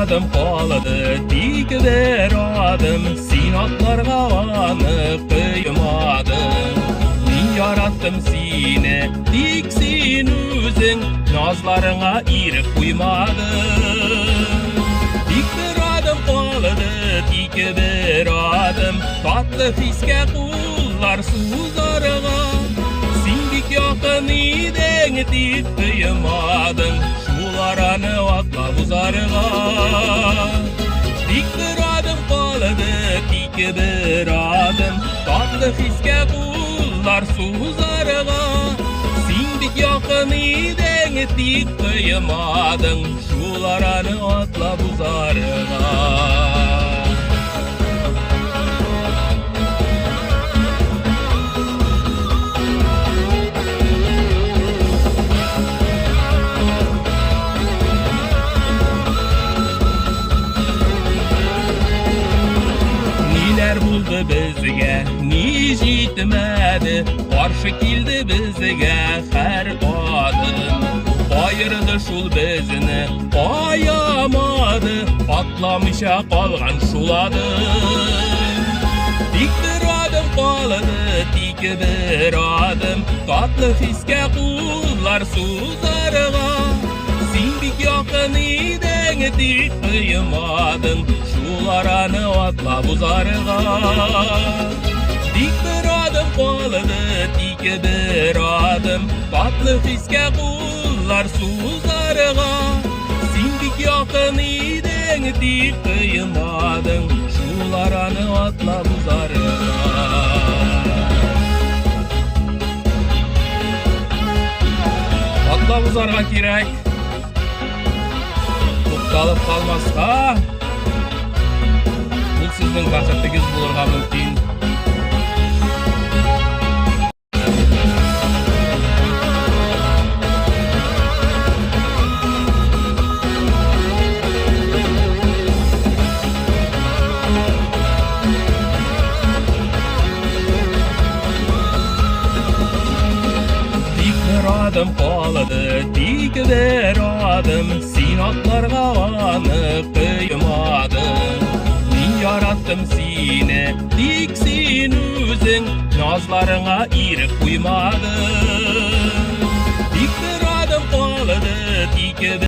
adım kaldı, dik bir adım. Sinatlarga avanıp kıymadım. Min yarattım seni, diksin özün. Nazlarına irip kuymadım. Dik bir adım kaldı, dik bir adım. Tatlı fiske kullar suzarga. Sindik yakın idin dik kıymadım. Şularını atla buzarga. Dik bir adım kaldı, dik bir adım. Tatlı fiske kullar suzarga. Sindik yakın idin dik kıymadım. Şularını atla buzarga. Neler buldu bizge, ni jitmedi. Karşı kildi bizge her adım. Ayırdı şul bizini, ayamadı. Atlamışa kalgan şuladı. Dik bir adım kaldı, dik bir adım. Tatlı fiske kullar suzarga. Sindik yakın idin dik kıymadın. Şularını atla buzarga. Dik bir adım kaldı, dik bir adım. Tatlı fiske kullar suzarga. Sindik yakın idin dik kıymadın. Şularını atla buzarga. Atla buzarga kirek. Tutalып kalmazsa bu sizin kaçatınız bulurga mümkün. Adım kaldı, dik bir adım. Sinatlarga avanıp kıymadım. Min yarattım seni, diksin özün. Nazlarına irip kuymadım. Dik bir adım kaldı, dik bir